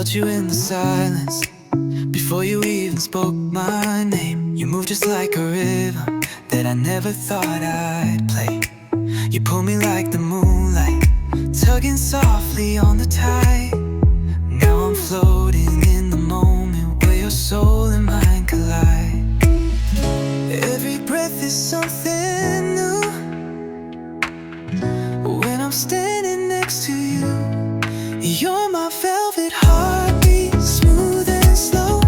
felt you in the silence. Before you even spoke my name, you moved just like a rhythm that I never thought I'd play. You pull me like the moonlight, tugging softly on the tide. Now I'm floating in the moment where your soul and mine collide. Every breath is something new. When I'm standing next to you, you're my velvet heartbeat, smooth and slow,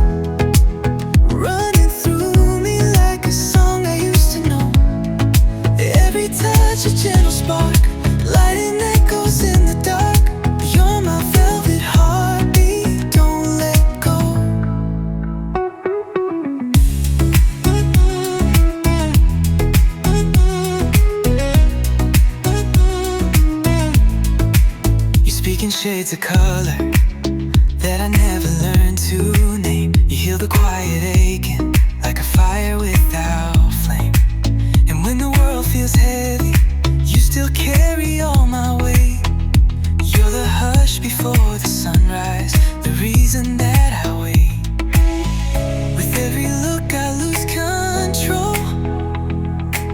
running through me like a song I used to know. Every touch a gentle spark, lighting echoes in the dark. You're my velvet heartbeat, don't let go. You speak in shades of color that I never learned to name. You heal the quiet aching like a fire without flame. And when the world feels heavy, you still carry all my weight. You're the hush before the sunrise, the reason that I wait. With every look I lose control.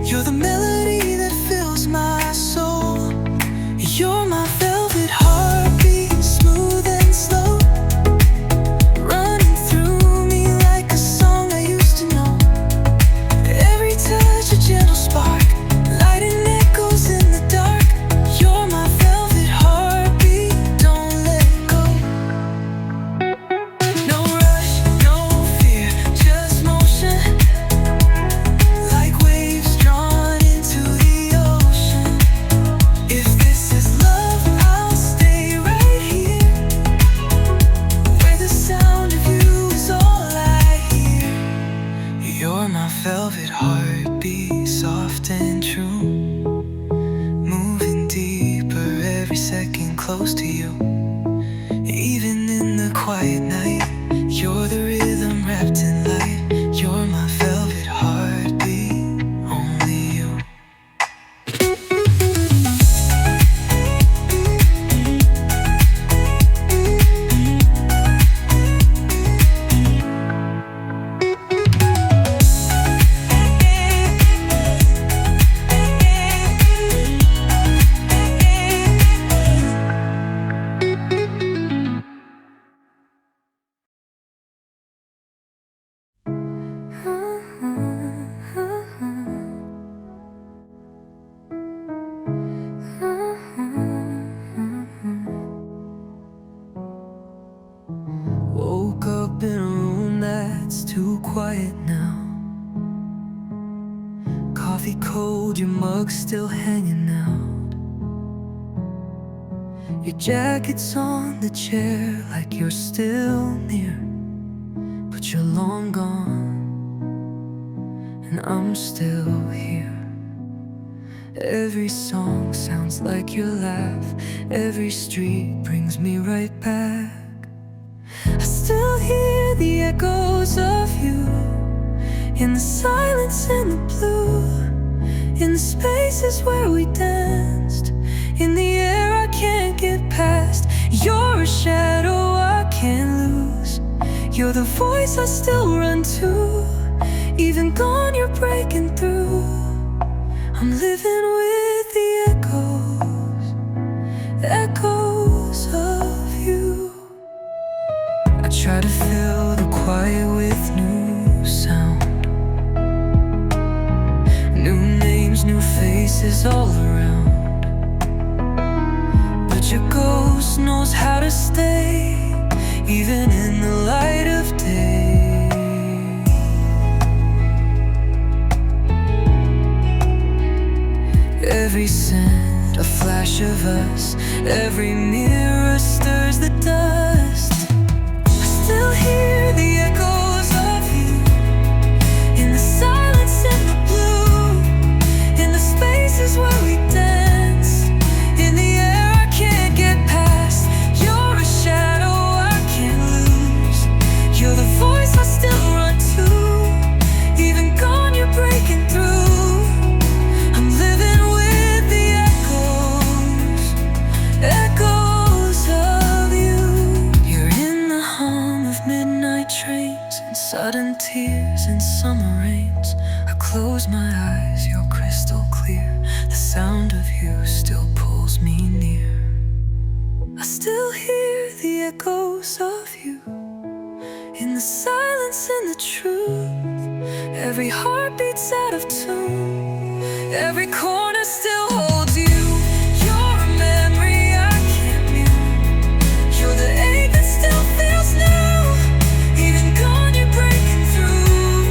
You're the melody that fills my soul. You're my velvet heartbeat, smooth and slow, running through me like a song I used to know. Every touch a gentle spark, lighting echoes in the dark. You're my velvet heartbeat, don't let go. No rush, no fear, just motion, like waves drawn into the ocean. If this is love, I'll stay right here, where the sound of you is all I hear. You're my velvet heartbeat, soft and true, moving deeper every second close to you. Even in the quiet night, you're the rhythm wrapped in light. You're my velvet heartbeat, only you. Woke up in a room that's too quiet now. Coffee cold, your mug still hanging out. Your jacket's on the chair like you're still near, but you're long gone, and I'm still here. Every song sounds like your laugh. Every street brings me right back. I still hear the echoes of you in the silence and the blue, in the spaces where we danced, in the air I can't get past. You're a shadow I can't lose. You're the voice I still run to. Even gone, you're breaking through. I'm living with the echoes of you. I try to fill the quiet with new sound, new names, new faces all around. But your ghost knows how to stay, even in the light of day. Every scent, a flash of us. Every mirror stirs the dust. I still hear the echoes of you in the silence and the blue, in the spaces where we dance, in the air I can't get past. You're a shadow I can't lose. You're the voice I still run to. Even gone, you're breaking through. I'm living with the echoes of you. You're in the close my eyes, you're crystal clear. The sound of you still pulls me near. I still hear the echoes of you in the silence and the truth. Every heart beats out of tune. Every corner still holds you. You're a memory I can't mute. You're the ache that still feels new. Even gone, you're breaking through.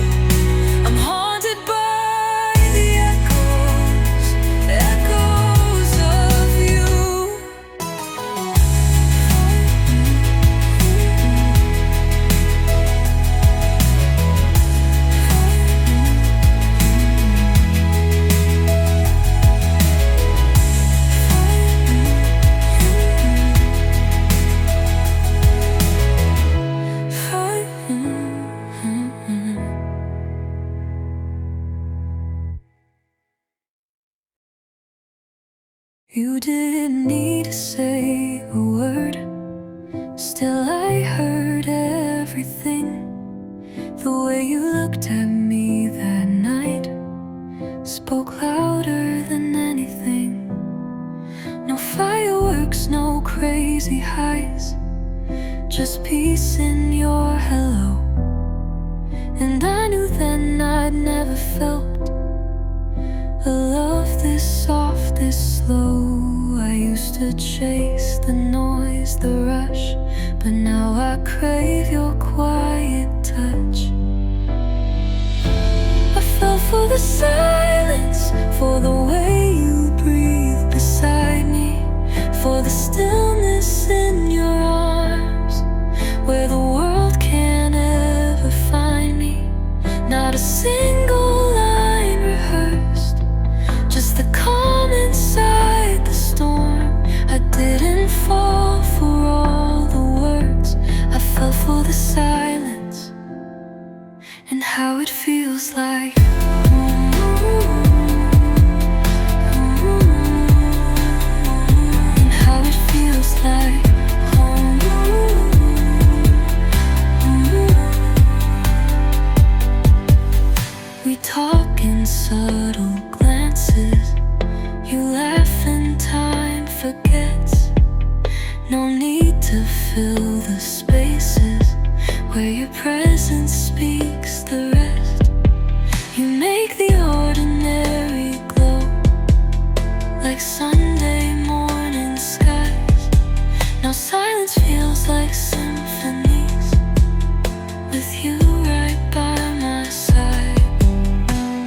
I'm haunted by the echoes of you. You didn't need to say a word, still I heard everything. The way you looked at me that night spoke louder than anything. No fireworks, no crazy highs, just peace in your hello. And I knew then I'd never felt a love this soft, this slow. I used to chase the noise, the rush, but now I crave your quiet touch. I fell for the silence, for the way you breathe beside me, for the stillness in your arms, where the world can't ever find me. Not a single line rehearsed, just the calm inside the storm. I didn't fall for all the words, I fell for the silence and how it feels like and how it feels like we talk in subtle glances. You laugh and time forgets. No need to fill the spaces where your presence speaks the rest. You make the ordinary glow like Sunday morning skies. Now silence feels like symphonies with you right by my side.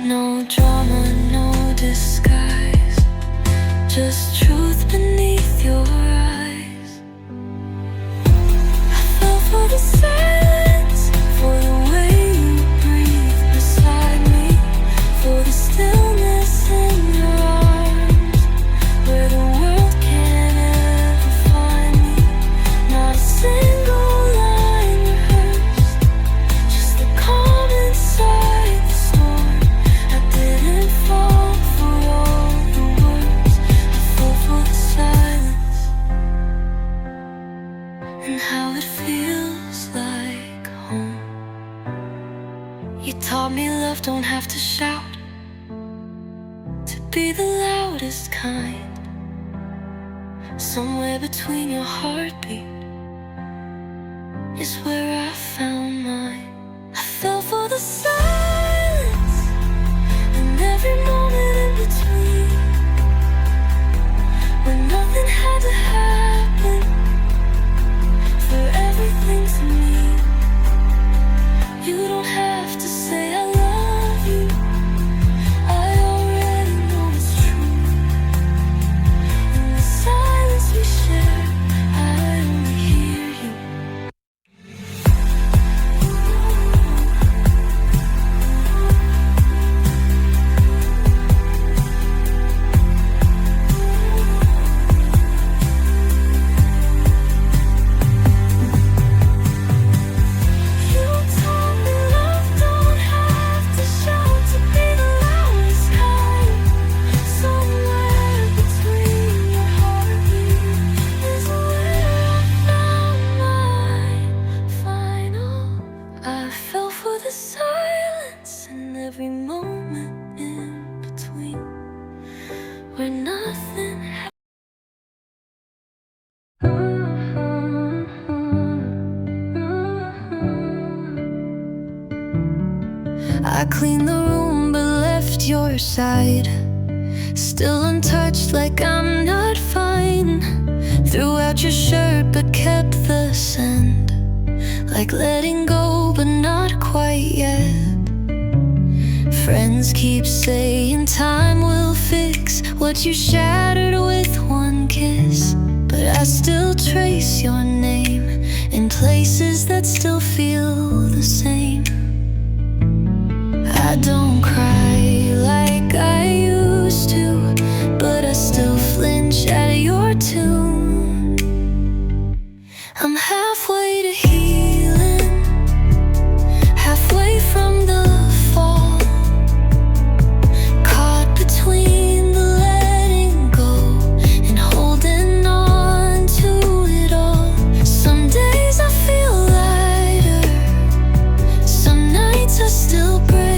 No drama, no disguise, just truth beneath your eyes. I fell for the silence, for the way you breathe beside me, for the stillness in your arms, where the world can't ever find me. Not a single line rehearsed, just the calm inside the storm. I didn't fall for all the words, I fell for the silence and how it feels like home. You taught me love don't have to shout to be the loudest kind. Somewhere between your heartbeat is where I found mine. I fell for the silence and every moment in between, when nothing had to happen for everything to mean. You don't have to say I love you, I already know it's true. In the silence we share, I only hear you. moment in between where nothing I cleaned the room but left your side still untouched, like I'm not fine. Threw out your shirt but kept the scent, like letting go but not quite yet. Friends keep saying time will fix what you shattered with one kiss, but I still trace your name in places that still feel the same. I don't cry like I used to, but I still flinch at your tune. I'm halfway to healing, halfway from the fall, caught between the letting go and holding on to it all. Some days I feel lighter, some nights I still break.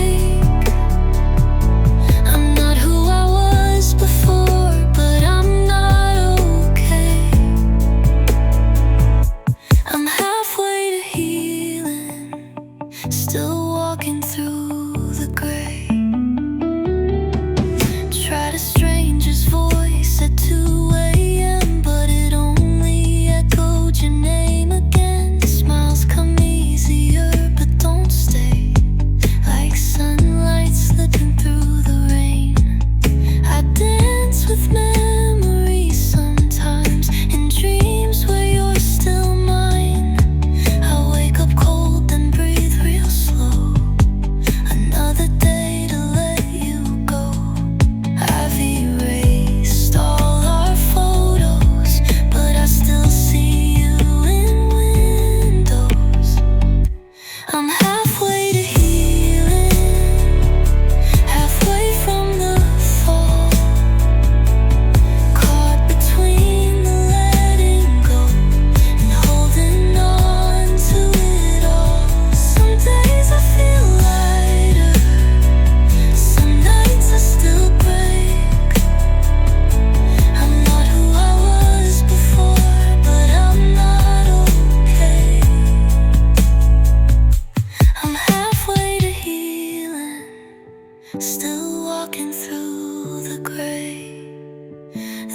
Still walking through the gray.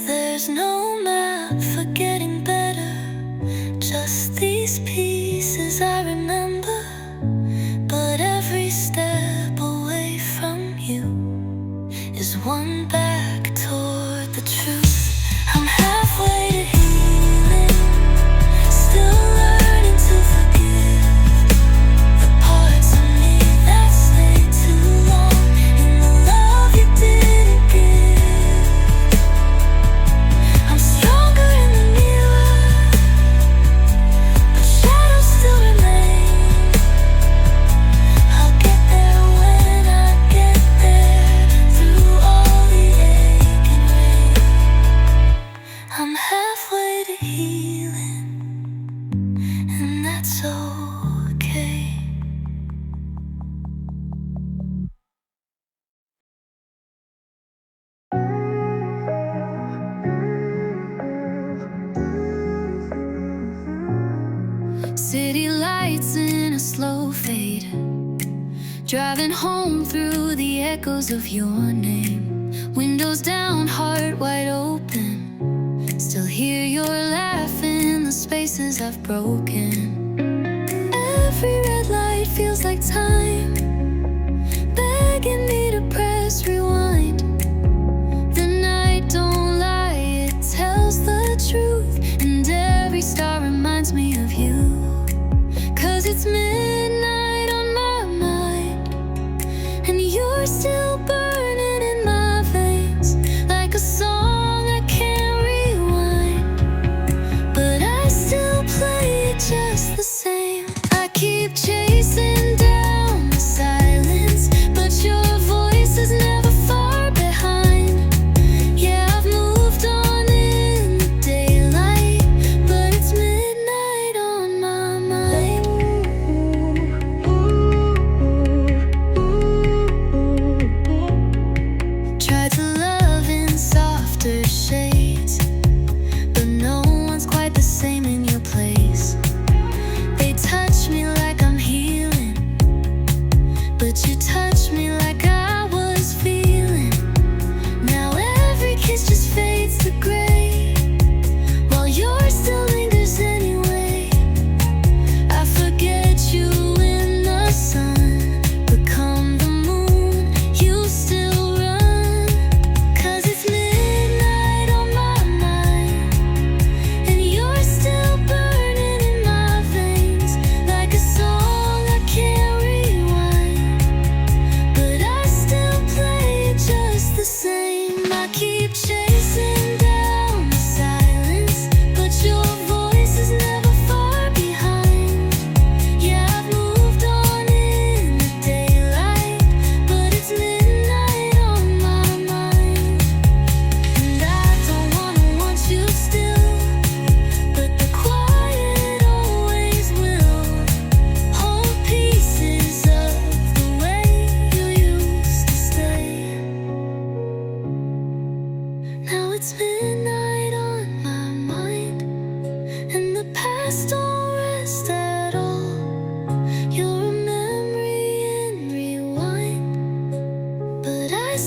There's no map for getting better, just these pieces I remember. But every step away from you is one back toward the truth. I'm halfway to healing, still learning to forgive the parts of me that stayed too long in the love you didn't give. I'm stronger in the mirror, but shadows still remain. I'll get there when I get there, through all the ache and rain. I'm halfway to healing, and that's okay. City lights in a slow fade, driving home through the echoes of your name. Windows down, heart wide open, still hear your laugh in the spaces I've broken. Every red light feels like time, begging me to press rewind. The night don't lie, it tells the truth, and every star reminds me of you. 'Cause it's midnight on my mind, and you're still burning in my veins, like a song I can't rewind, but I still play it just the same. I keep chasing down the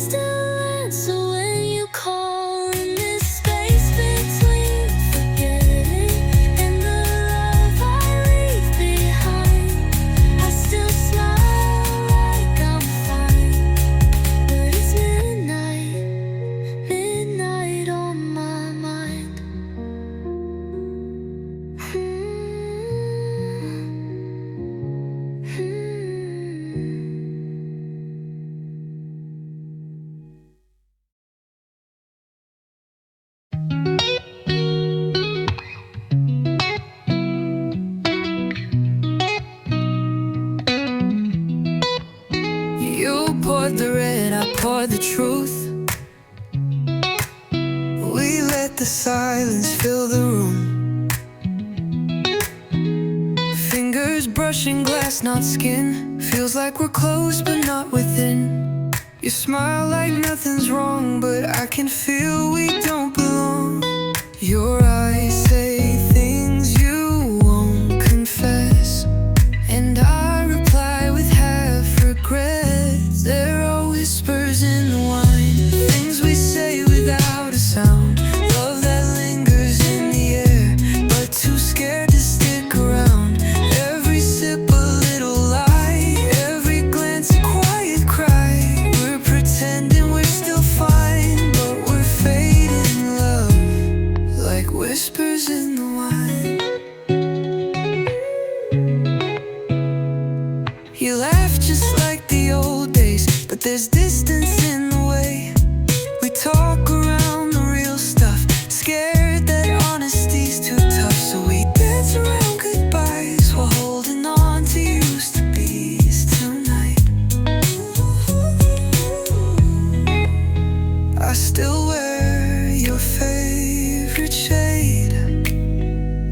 still answer when you call. In this space between forgetting and the love I leave behind, I still smile like I'm fine. But it's midnight, midnight on my mind. You poured the red, I poured the truth. We let the silence fill the room. Fingers brushing glass, not skin. Feels like we're close but not within. You smile like nothing's wrong, but I can feel we don't belong. Your eyes say things you won't confess, and I reply with half regrets. There are whispers in the wine, things we say without a sound. Love that lingers in the air, but too scared to stick around. Every sip a little lie, every glance a quiet cry. We're pretending we're still fine, but we're fading love, like whispers in the wine. You laugh just like the old days, but there's distance in the way. We talk around the real stuff, scared that honesty's too tough. So we dance around goodbyes while holding on to used to be's tonight. I still wear your favorite shade,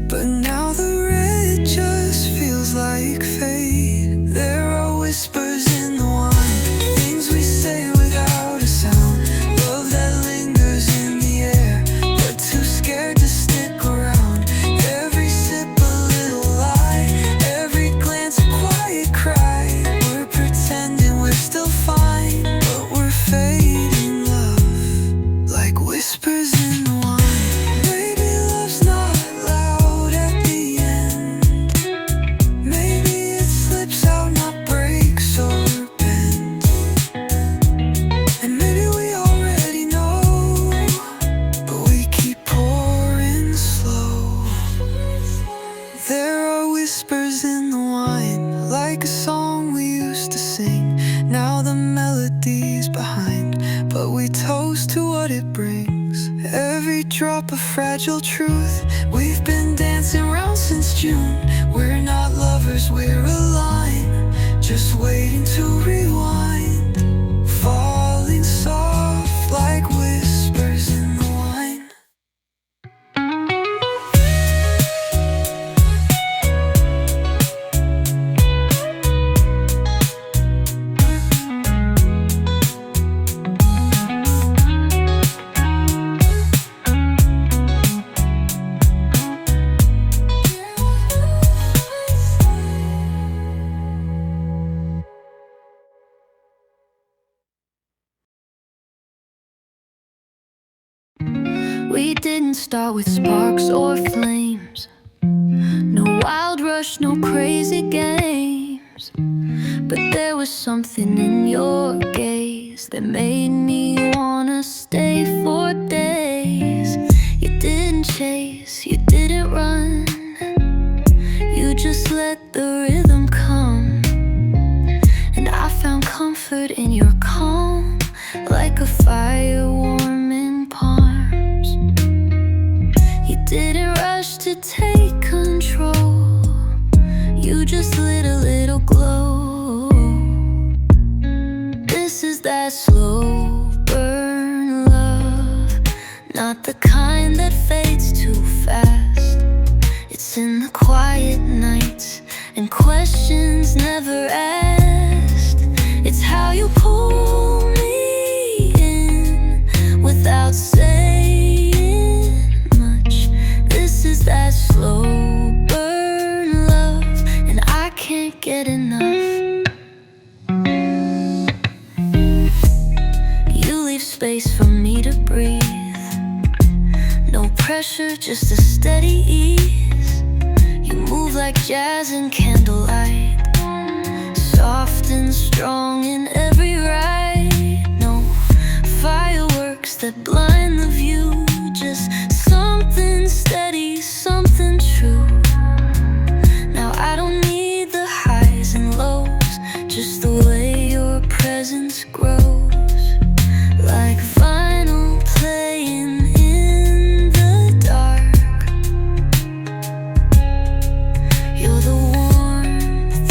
but now the red just feels like fate. There are whispers in the wine, things we say without a sound. Love that lingers in the air, but too scared to stick around. Every sip a little lie, every glance a quiet cry. We're pretending we're still fine, but we're fading love, like whispers in the wine. Maybe love's not loud at the end. Maybe it slips out, not breaks or bends. And maybe we already know, but we keep pouring slow. There are whispers in the wine, like a song we used to sing. Now the melody's behind, but we toast to what it brings. Every drop of fragile truth, we've been dancing around since June. We're not lovers, we're a line, just waiting to rewind. Falling soft like whispers in the wine. We didn't start with sparks or flames, no wild rush, no crazy games. But there was something in your gaze that made me wanna stay for days. You didn't chase, you didn't run, you just let the rhythm come. And I found comfort in your calm, like a fire warm in palms. You didn't rush to take control, you just lit a little glow. This is that slow burn love, not the kind that fades too fast. It's in the quiet nights and questions never asked. It's how you pull me in without saying much. This is that slow burn love, and I can't get enough. space for me to breathe. No pressure, just a steady ease. You move like jazz in candlelight, soft and strong in every ride. No fireworks that blind the view, just something steady, something true. Now I don't need the highs and lows, just the way your presence grows. Like vinyl playing in the dark. You're the warmth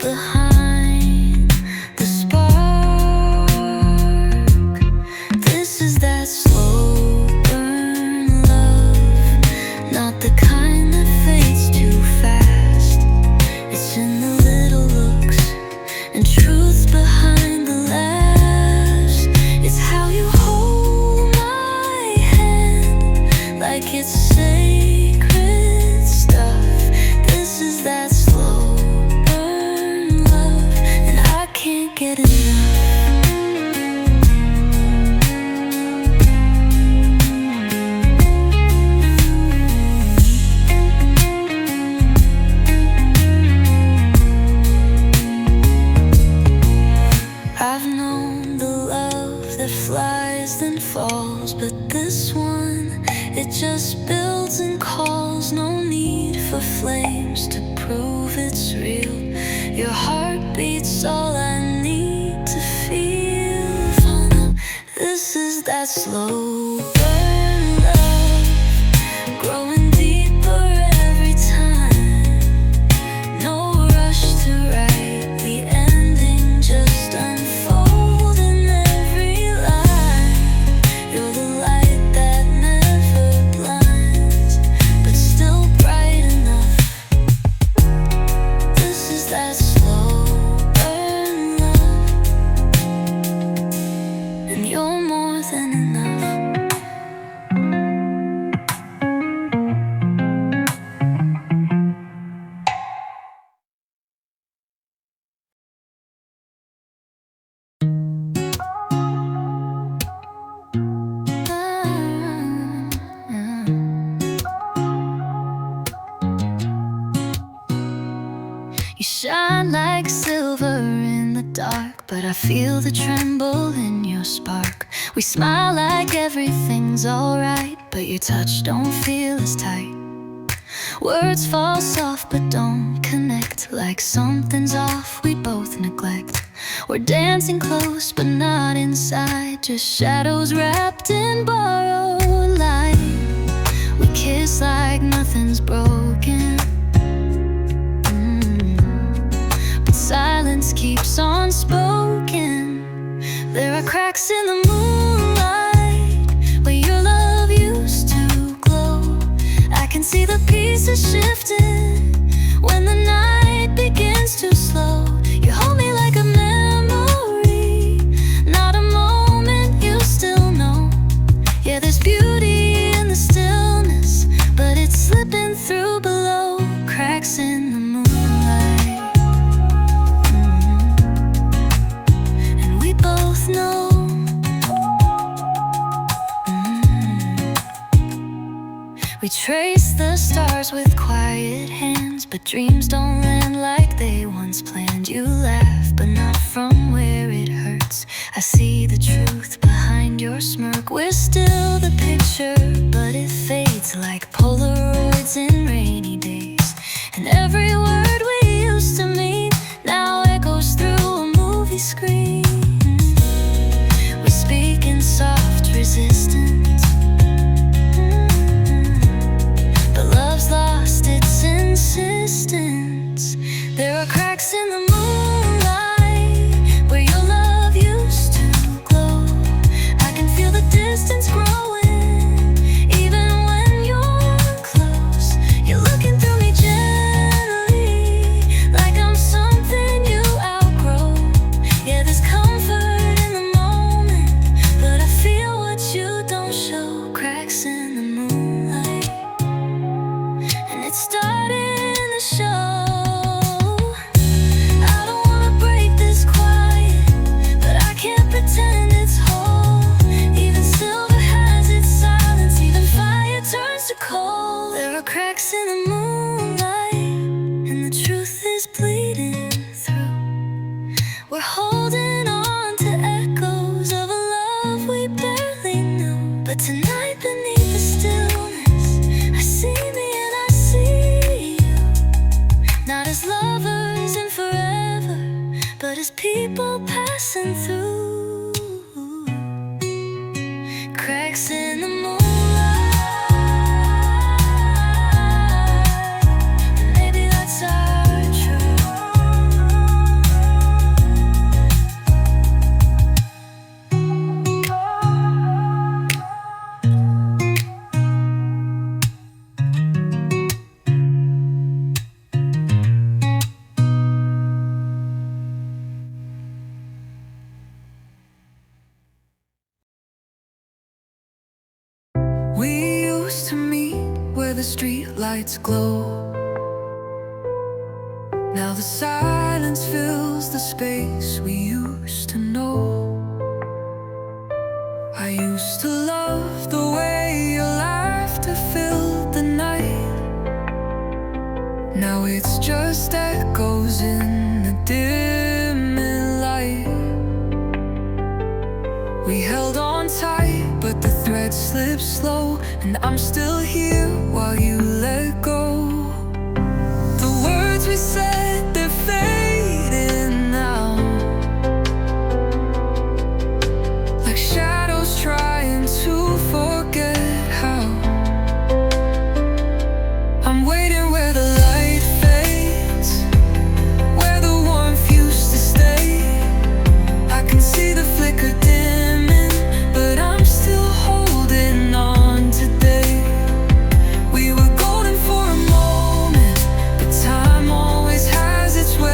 behind the spark. This is that slow burn love, not the kind that fades too fast. It's in the little looks and truths behind the laughs. It's how you hold my hand like it's sacred stuff. This is that slow burn love, and I can't get enough. I've known the love that flies then falls, but this one, it just builds and calls. No need for flames to prove it's real. Your heartbeat's all I need to feel. This is that slow burn love, growing deeper every time. No rush to write the ending, just unfold in every line. You're the light that never blinds, but still bright enough. This is that slow burn love, and you're more than enough. You shine like silver in the dark, but I feel the tremble in your spark. We smile like everything's alright, but your touch don't feel as tight. Words fall soft but don't connect, like something's off we both neglect. We're dancing close but not inside, just shadows wrapped in borrowed light. We kiss like nothing's broken, but silence keeps on spoken. There are cracks in the moonlight where your love used to glow. I can see the pieces shifting when the night begins to slow. You hold me like a memory, not a moment you still know. Yeah, there's beauty in the stillness, but it's slipping through below. Cracks in the moonlight, and we both know. We trace the stars with quiet hands, but dreams don't land like they once planned. You laugh, but not from where it hurts. I see the truth behind your smirk. We're still the picture, but it fades like Polaroids in rainy days. And every word we used to mean now echoes through a movie screen. We speak in soft resistance, but love's lost its insistence. There are cracks in the moonlight where your love used to glow. I can feel the distance grow. But tonight beneath the stillness, I see me and I see you. Not as lovers in forever, but as people passing through. Cracks in the moonlight, maybe that's our truth. We used to meet where the street lights glow. Now the silence fills the space we used to know. I used to love the way your laughter filled the night. Now it's just echoes in the dimming light. We held on tight, but the thread slipped slow, and I'm still here while you let go. The words we said, they're fading now, like shadows trying to forget how. I'm waiting where the light fades, where the warmth used to stay. I can see the flicker dimming, but I'm still holding on today. We were golden for a moment, but time always has its way.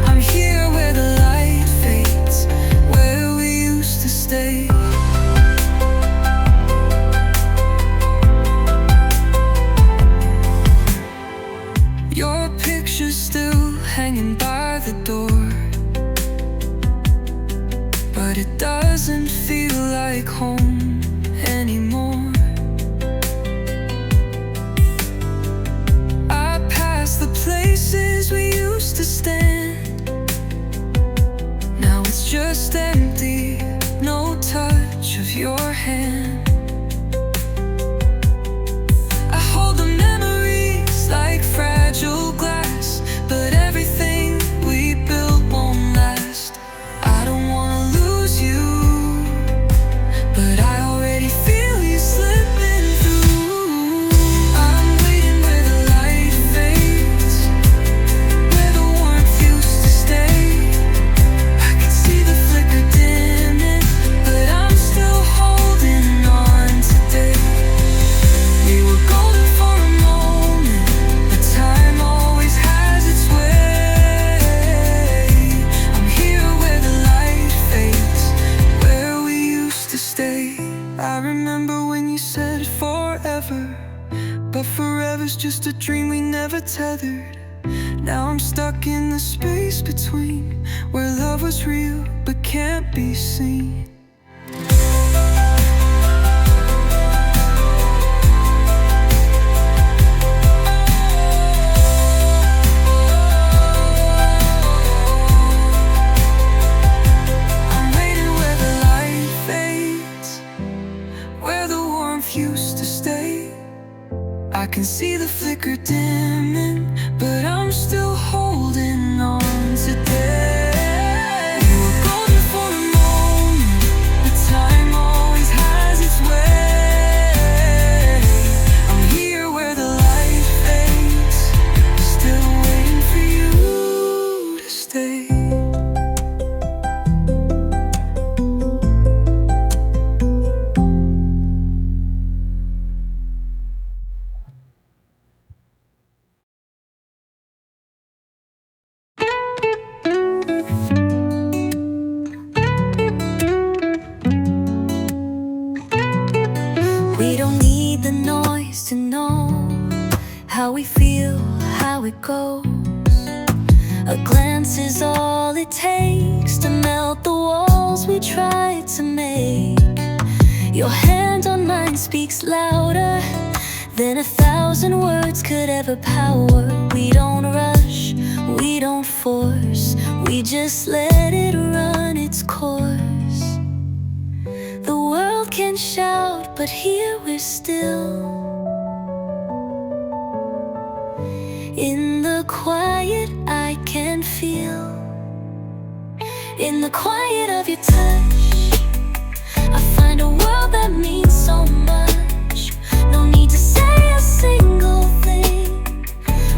I'm here where the light fades, where we used to stay. Your picture's still hanging by the door, but it doesn't feel like home anymore. I pass the places we used to stand. Now it's just empty, no touch of your hand. I hold the memories like fragile glass, but everything we built won't last. I don't wanna lose you, but I already feel you slipping through. I'm waiting where the light fades, where the warmth used to stay. I can see the flicker dimming, but I'm still holding on today. We were golden for a moment, but time always has its way. I'm here where the light fades, where we used to stay. I remember when you said forever, but forever's just a dream we never tethered. Now I'm stuck in the space between, where love was real but can't be seen. I'm waiting where the light fades, where the warmth used to stay. I can see the flicker dimming, but I'm still holding on today. We were golden for a moment, but time always has its way. I'm here where the light fades, still waiting for you to stay. We don't need the noise to know how we feel, how it goes. A glance is all it takes to melt the walls we tried to make. Your hand on mine speaks louder than 1,000 words could ever power. We don't rush, we don't force, we just let it run its course. The and shout, but here we're still. In the quiet I can feel. In the quiet of your touch, I find a world that means so much. No need to say a single thing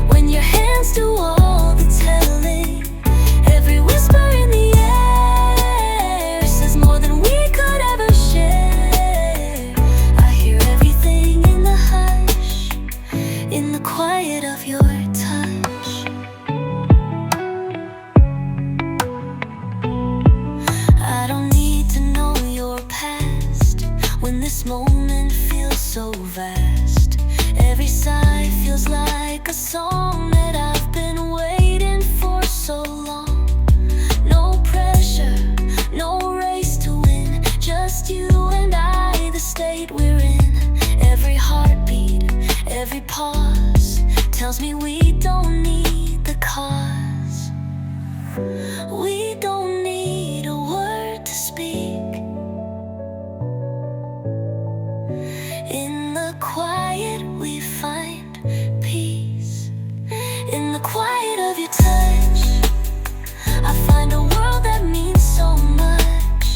when your hands do all the telling. Every whisper in the air says more than we could ever share. I hear everything in the hush, in the quiet of your touch. I don't need to know your past when this moment feels so vast. Every sigh feels like a song that I've been waiting for so long. No pressure, no race to win, just you and I, the state we're in. Every heartbeat, every pause tells me we don't need the cause. We don't need a word to speak. In the quiet we find peace. In the quiet of your touch, I find a world that means so much.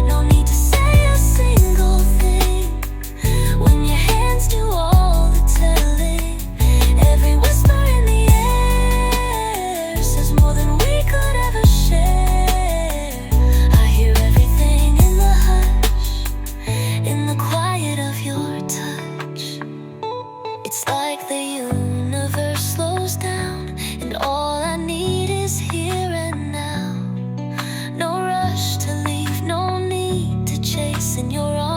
No need to say a single thing when your hands do all the telling. Every whisper in the air says more than we could ever share. I hear everything in the hush, in the quiet of your touch. It's like the universe slows down, and all I need is here and now. No rush to leave, no need to chase in your arms.